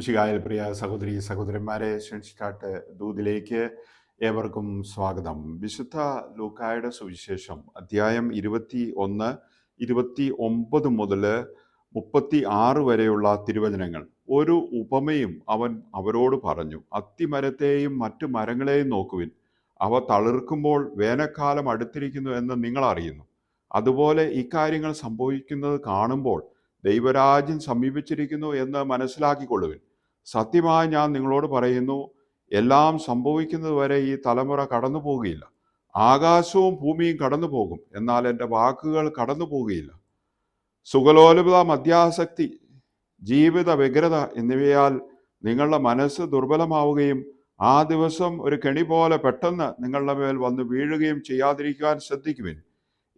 മിശിഹായിൽ പ്രിയ സഹോദരി സഹോദരന്മാരെ, ഷെൻസ്റ്റാട്ട് ദൂതിലേക്ക് ഏവർക്കും സ്വാഗതം. വിശുദ്ധ ലൂക്കായുടെ സുവിശേഷം അധ്യായം 21, 29 മുതൽ 36 വരെയുള്ള തിരുവചനങ്ങൾ. ഒരു ഉപമയും അവൻ അവരോട് പറഞ്ഞു. അത്തിമരത്തെയും മറ്റു മരങ്ങളെയും നോക്കുവിൻ. അവ തളിർക്കുമ്പോൾ വേനൽക്കാലം അടുത്തിരിക്കുന്നു എന്ന് നിങ്ങൾ അറിയുന്നു. അതുപോലെ ഇക്കാര്യങ്ങൾ സംഭവിക്കുന്നത് കാണുമ്പോൾ ദൈവരാജ്യം സമീപിച്ചിരിക്കുന്നു എന്ന് മനസ്സിലാക്കിക്കൊള്ളുവിൻ. സത്യമായി ഞാൻ നിങ്ങളോട് പറയുന്നു, എല്ലാം സംഭവിക്കുന്നത് വരെ ഈ തലമുറ കടന്നു പോകുകയില്ല. ആകാശവും ഭൂമിയും കടന്നു പോകും, എന്നാൽ എൻ്റെ വാക്കുകൾ കടന്നു പോകുകയില്ല. സുഖലോലുപത, മദ്യാസക്തി, ജീവിത വ്യഗ്രത എന്നിവയാൽ നിങ്ങളുടെ മനസ്സ് ദുർബലമാവുകയും ആ ദിവസം ഒരു കെണി പോലെ പെട്ടെന്ന് നിങ്ങളുടെ മേൽ വന്ന് വീഴുകയും ചെയ്യാതിരിക്കുവാൻ ശ്രദ്ധിക്കുവിൻ.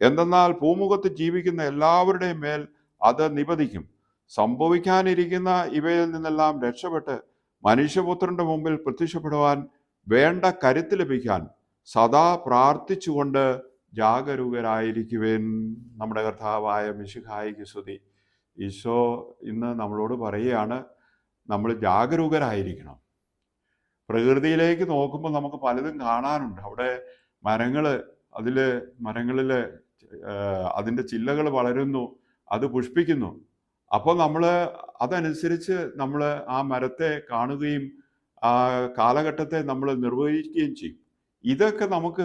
എന്തെന്നാൽ ഭൂമുഖത്ത് ജീവിക്കുന്ന എല്ലാവരുടെയും മേൽ അത് നിപതിക്കും. സംഭവിക്കാനിരിക്കുന്ന ഇവയിൽ നിന്നെല്ലാം രക്ഷപ്പെട്ട് മനുഷ്യപുത്രന്റെ മുമ്പിൽ പ്രത്യക്ഷപ്പെടുവാൻ വേണ്ട കരുത്ത് ലഭിക്കാൻ സദാ പ്രാർത്ഥിച്ചുകൊണ്ട് ജാഗരൂകരായിരിക്കുവിൻ. നമ്മുടെ കർത്താവായ മിശിഹായിക്ക് സ്തുതി. ഈശോ ഇന്ന് നമ്മളോട് പറയുകയാണ്, നമ്മൾ ജാഗരൂകരായിരിക്കണം. പ്രകൃതിയിലേക്ക് നോക്കുമ്പോൾ നമുക്ക് പലതും കാണാനുണ്ട്. അവിടെ മരങ്ങളിൽ അതിൻ്റെ ചില്ലകൾ വളരുന്നു, അത് പുഷ്പിക്കുന്നു. അപ്പോൾ നമ്മൾ അതനുസരിച്ച് നമ്മൾ ആ മരത്തെ കാണുകയും ആ കാലഘട്ടത്തെ നമ്മൾ നിർവഹിക്കുകയും ചെയ്യും. ഇതൊക്കെ നമുക്ക്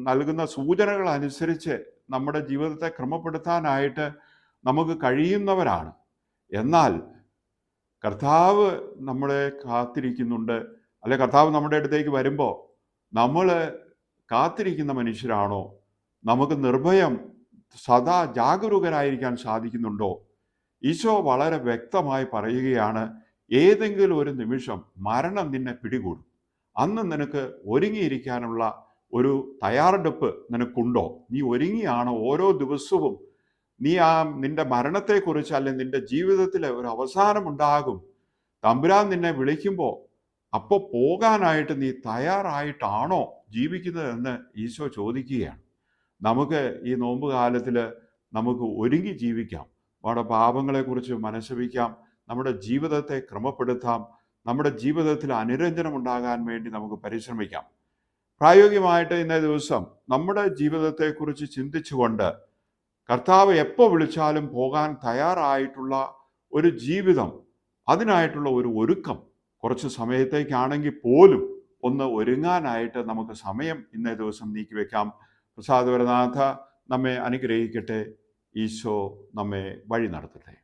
നൽകുന്ന സൂചനകൾ അനുസരിച്ച് നമ്മുടെ ജീവിതത്തെ ക്രമപ്പെടുത്താനായിട്ട് നമുക്ക് കഴിയുന്നവരാണ്. എന്നാൽ കർത്താവ് നമ്മളെ കാത്തിരിക്കുന്നുണ്ട്. അല്ലെ, കർത്താവ് നമ്മുടെ അടുത്തേക്ക് വരുമ്പോൾ നമ്മൾ കാത്തിരിക്കുന്ന മനുഷ്യരാണോ? നമുക്ക് നിർഭയം സദാ ജാഗരൂകരായിരിക്കാൻ സാധിക്കുന്നുണ്ടോ? ഈശോ വളരെ വ്യക്തമായി പറയുകയാണ്, ഏതെങ്കിലും ഒരു നിമിഷം മരണം നിന്നെ പിടികൂടും. അന്ന് നിനക്ക് ഒരുങ്ങിയിരിക്കാനുള്ള ഒരു തയ്യാറെടുപ്പ് നിനക്കുണ്ടോ? നീ ഒരുങ്ങിയാണോ? ഓരോ ദിവസവും നീ നിന്റെ മരണത്തെക്കുറിച്ച്, അല്ലെങ്കിൽ നിന്റെ ജീവിതത്തിൽ ഒരു അവസാനമുണ്ടാകും. തമ്പുരാൻ നിന്നെ വിളിക്കുമ്പോൾ അപ്പോൾ പോകാനായിട്ട് നീ തയ്യാറായിട്ടാണോ ജീവിക്കുന്നതെന്ന് ഈശോ ചോദിക്കുകയാണ്. നമുക്ക് ഈ നോമ്പ് കാലത്തിൽ നമുക്ക് ഒരുങ്ങി ജീവിക്കാം. നമ്മുടെ പാപങ്ങളെക്കുറിച്ച് മനസ്സവിക്കാം, നമ്മുടെ ജീവിതത്തെ ക്രമപ്പെടുത്താം, നമ്മുടെ ജീവിതത്തിൽ അനുരഞ്ജനം ഉണ്ടാകാൻ വേണ്ടി നമുക്ക് പരിശ്രമിക്കാം. പ്രായോഗികമായിട്ട് ഇന്നേ ദിവസം നമ്മുടെ ജീവിതത്തെക്കുറിച്ച് ചിന്തിച്ചുകൊണ്ട് കർത്താവ് എപ്പോൾ വിളിച്ചാലും പോകാൻ തയ്യാറായിട്ടുള്ള ഒരു ജീവിതം, അതിനായിട്ടുള്ള ഒരു ഒരുക്കം, കുറച്ച് സമയത്തേക്കാണെങ്കിൽ പോലും ഒന്ന് ഒരുങ്ങാനായിട്ട് നമുക്ക് സമയം ഇന്നേ ദിവസം നീക്കിവെക്കാം. പ്രസാദപരനാഥ നമ്മെ അനുഗ്രഹിക്കട്ടെ. ഈശോ നമ്മെ വഴി നടത്തട്ടെ.